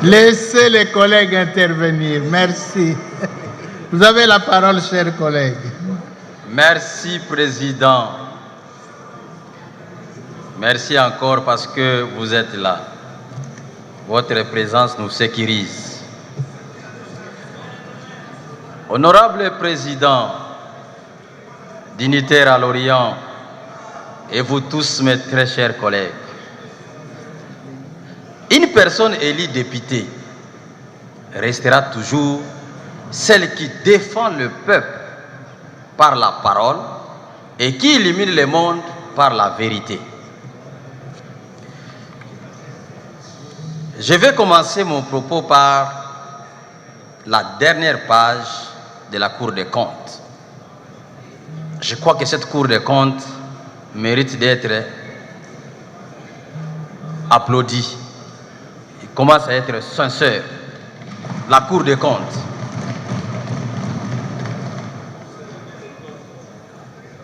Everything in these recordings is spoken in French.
Laissez les collègues intervenir. Merci. Vous avez la parole, chers collègues. Merci, Président. Merci encore parce que vous êtes là. Votre présence nous sécurise. Honorable Président, dignitaires à l'Orient, et vous tous, mes très chers collègues, une personne élue députée restera toujours celle qui défend le peuple par la parole et qui illumine le monde par la vérité. Je vais commencer mon propos par la dernière page de la Cour des comptes. Je crois que cette Cour des comptes mérite d'être applaudie. Il commence à être sincère. La Cour des comptes.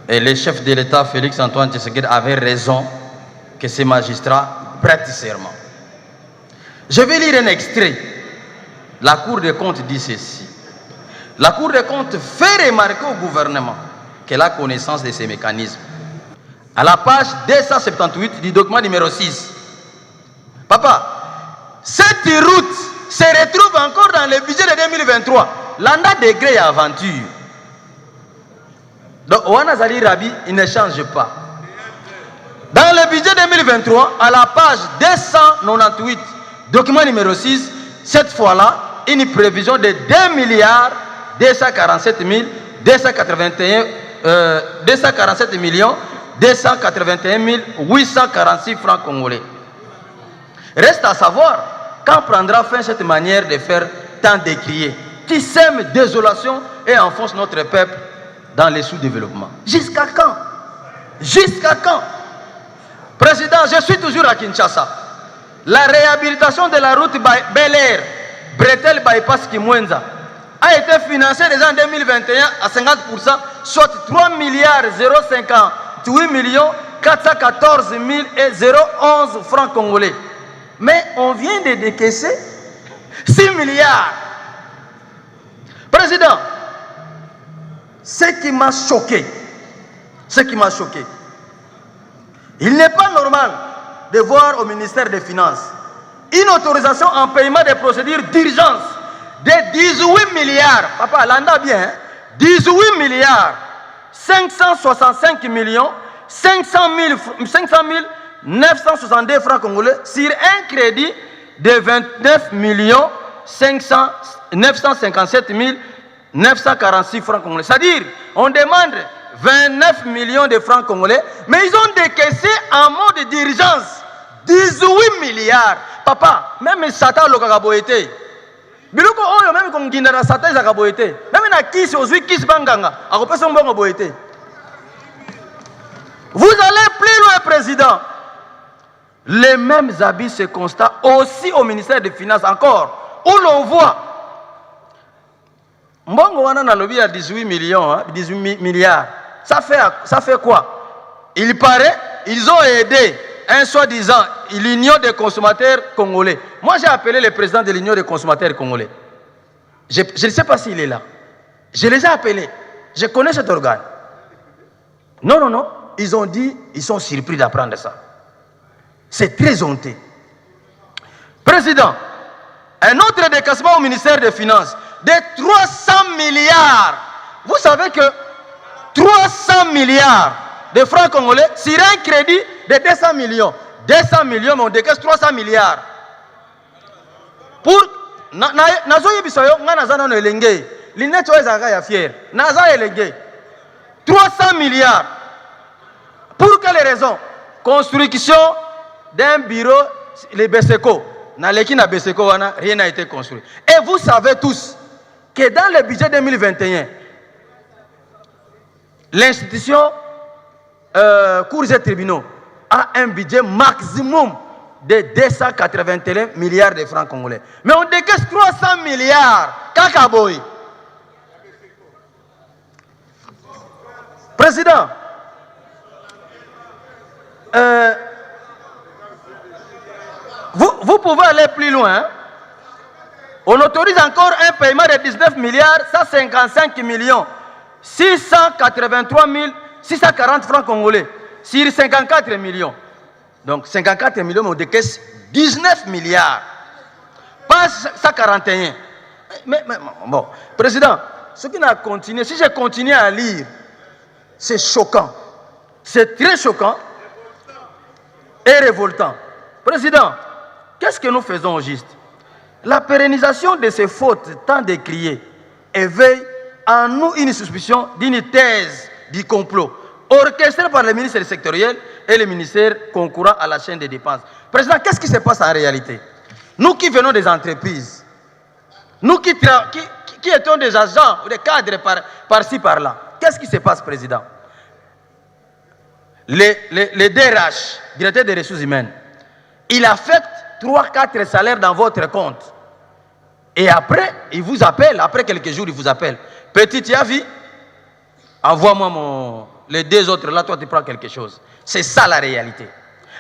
Et le chef de l'État, Félix Antoine Tshisekedi, avait raison que ces magistrats prêtent serment. Je vais lire un extrait. La Cour des comptes dit ceci. La Cour des comptes fait remarquer au gouvernement qu'elle a connaissance de ces mécanismes. À la page 278 du document numéro 6. Papa, cette route se retrouve encore dans le budget de 2023. L'anda degré et aventure. Donc, Oana Zali Rabi, il ne change pas. Dans le budget 2023, à la page 298, document numéro 6, cette fois-là, une prévision de 2 milliards 247 millions 281 846 francs congolais. Reste à savoir quand prendra fin cette manière de faire tant décrier, qui sème désolation et enfonce notre peuple dans les sous-développements. Jusqu'à quand? Jusqu'à quand? Président, je suis toujours à Kinshasa. La réhabilitation de la route Bel Air, Bretel Bypass Kimwenza, a été financée déjà en 2021 à 50%, soit 3 milliards 058 millions 414 011 francs congolais. Mais on vient de décaisser 6 milliards. Président, ce qui m'a choqué, il n'est pas normal de voir au ministère des Finances une autorisation en paiement des procédures d'urgence de 18 milliards. Papa, l'anda bien, hein? 18 milliards 565 millions 500 962 francs congolais sur un crédit de 29 millions 957 946 francs congolais. C'est-à-dire, on demande 29 millions de francs congolais, mais ils ont décaissé en mode d'urgence 18 milliards. Papa, même Satan le kakaboyete. Biloko oyo même comme Guindara Satan zakaboyete. Même na kisi ozui kisi banganga, akopesa mbongo boyete. Vous allez plus loin, Président. Les mêmes habits se constatent aussi au ministère des Finances encore, où l'on voit Mbongo wana na lobby à 18 millions, hein, 18 milliards. Ça fait quoi? Il paraît, ils ont aidé un soi-disant l'Union des consommateurs congolais. Moi, j'ai appelé le président de l'Union des consommateurs congolais. Je ne sais pas s'il est là. Je les ai appelés. Je connais cet organe. Non. Ils ont dit, ils sont surpris d'apprendre ça. C'est très honteux. Président, un autre décaissement au ministère des Finances de 300 milliards. Vous savez que 300 milliards de francs congolais sur un crédit de 200 millions. 200 millions, mais on décaisse 300 milliards. Pour... Nazo yebisoyo, nga nazana no elenge. Lineto ezaka ya fier. Naza elenge. 300 milliards. Pour quelle raison? Construction d'un bureau, les Beseko. Dans l'équipe de Beseko, rien n'a été construit. Et vous savez tous que dans le budget 2021, l'institution cours et tribunaux a un budget maximum de 281 milliards de francs congolais. Mais on décaisse 300 milliards. Kakaboy. Président, Vous pouvez aller plus loin. Hein? On autorise encore un paiement de 19 milliards 155 millions 683 640 francs congolais sur 54 millions. Donc 54 millions, mais on décaisse 19 milliards. Pas 141. Mais bon, Président, ce qui n'a continué, si je continue à lire, c'est choquant. C'est très choquant et révoltant. Président, qu'est-ce que nous faisons au juste? La pérennisation de ces fautes tant décriées éveille en nous une suspicion d'une thèse du complot orchestrée par le ministère sectoriel et le ministère concourant à la chaîne des dépenses. Président, qu'est-ce qui se passe en réalité? Nous qui venons des entreprises, nous qui étions des agents ou des cadres par-ci, par-là, qu'est-ce qui se passe, Président? Les DRH, directeur des ressources humaines, il affecte 3-4 salaires dans votre compte. Et après, il vous appelle, après quelques jours, il vous appelle. Petit, tu as vu? Envoie-moi les deux autres, là, toi, tu prends quelque chose. C'est ça la réalité.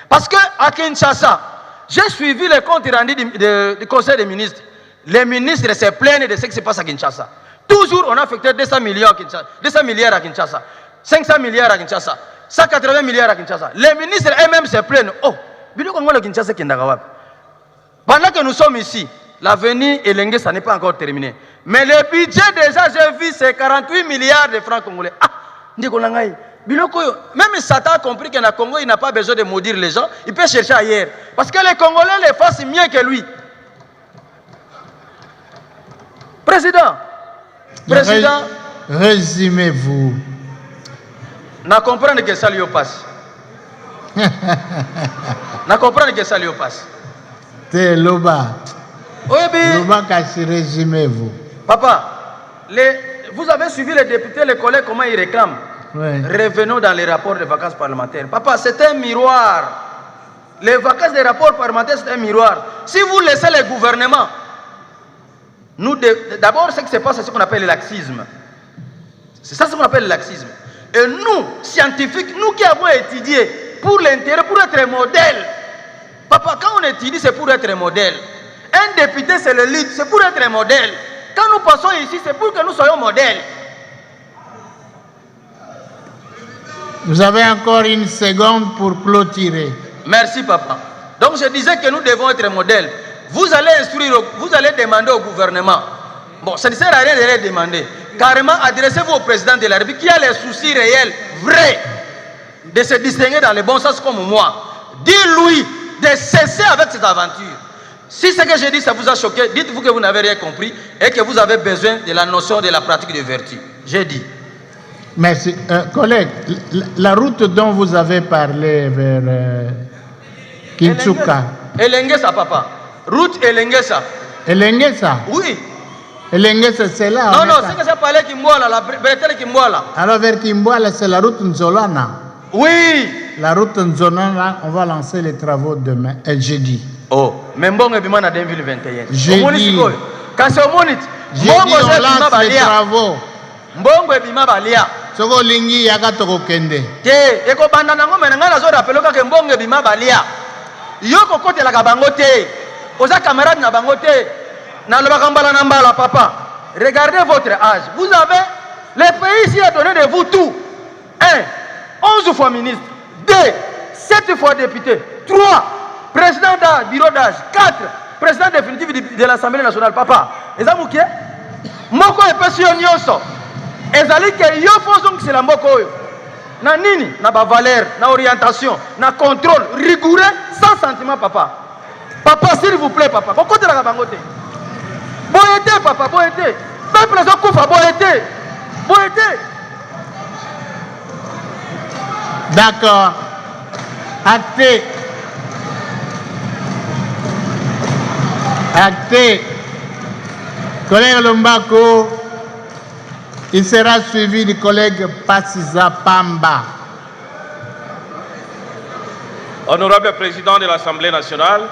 Parce qu'à Kinshasa, j'ai suivi le compte rendu du Conseil des ministres. Les ministres se plaignent de ce qui se passe à Kinshasa. Toujours, on a affecté 200 milliards à Kinshasa, 500 milliards à Kinshasa, 180 milliards à Kinshasa. Les ministres eux-mêmes se plaignent. Oh, pendant que nous sommes ici, l'avenir Elenge, ça n'est pas encore terminé. Mais le budget déjà, j'ai vu, c'est 48 milliards de francs congolais. Ah, même Satan a compris qu'en Congo, il n'a pas besoin de maudire les gens. Il peut chercher ailleurs. Parce que les Congolais les fassent mieux que lui. Président, résumez-vous. Na comprendre que ça lui passe. Na comprendre que ça lui passe. T'es Loba. Oui, bien. Loba, résumez-vous. Papa, vous avez suivi les députés, les collègues, comment ils réclament. Oui. Revenons dans les rapports de vacances parlementaires. Papa, c'est un miroir. Les vacances des rapports parlementaires, c'est un miroir. Si vous laissez les gouvernements, d'abord, ce qui se passe, c'est ce qu'on appelle le laxisme. C'est ça ce qu'on appelle le laxisme. Et nous, scientifiques, nous qui avons étudié pour l'intérêt, pour être modèle. Papa, quand on étudie, c'est pour être modèle. Un député, c'est le lead, c'est pour être modèle. Quand nous passons ici, c'est pour que nous soyons modèles. Vous avez encore une seconde pour clôturer. Merci, papa. Donc, je disais que nous devons être modèles. Vous allez instruire, vous allez demander au gouvernement. Bon, ça ne sert à rien de les demander. Carrément, adressez-vous au président de la République qui a les soucis réels, vrais, de se distinguer dans le bon sens comme moi. Dis-lui de cesser avec cette aventure. Si ce que j'ai dit, ça vous a choqué, dites-vous que vous n'avez rien compris et que vous avez besoin de la notion de la pratique de vertu. J'ai dit. Merci. Collègue, la route dont vous avez parlé vers Kinshasa. Elengesa, papa. Route Elengesa. Elengesa? Oui. Elengesa, c'est là. Non, c'est que ça parlait Kimboala, la bretelle Kimboala. Alors vers Kimboala, c'est la route Nzolana. Oui. La route Nzolana, on va lancer les travaux demain, jeudi. Oh, mais Mbongo Bimana 2021. Jeudi. Quand c'est au Monit, jeudi, on lance les travaux. Mbongo Bima Balia. Soko lingi yaka toko kende. Te, eko banda nango menanga na zo rappelo ka Mbongo Bima Balia. Yoko kote la kabango te. Oza camarade na bango te. Na le bakambala na mbala papa. Regardez votre âge. Vous avez le pays ici a donné de vous tout. 1, 11 fois ministre. 2, 7 fois député. 3, président du bureau d'âge. 4, président définitif de l'Assemblée nationale. Papa, est-ce que vous moko epesi yo nyonso. Ezali ke yo fozong c'est la moko yo. Na nini? Na ba valeur, na orientation, na contrôle rigoureux, sans sentiment papa. Papa, s'il vous plaît papa. Pourquoi tu l'as bangoté? Boyete papa, boyete. Peuple zo kufa boyete. Boyete. D'accord. Acté. Acté. Collègue Lombako, il sera suivi du collègue Passiza Pamba. Honorable Président de l'Assemblée nationale,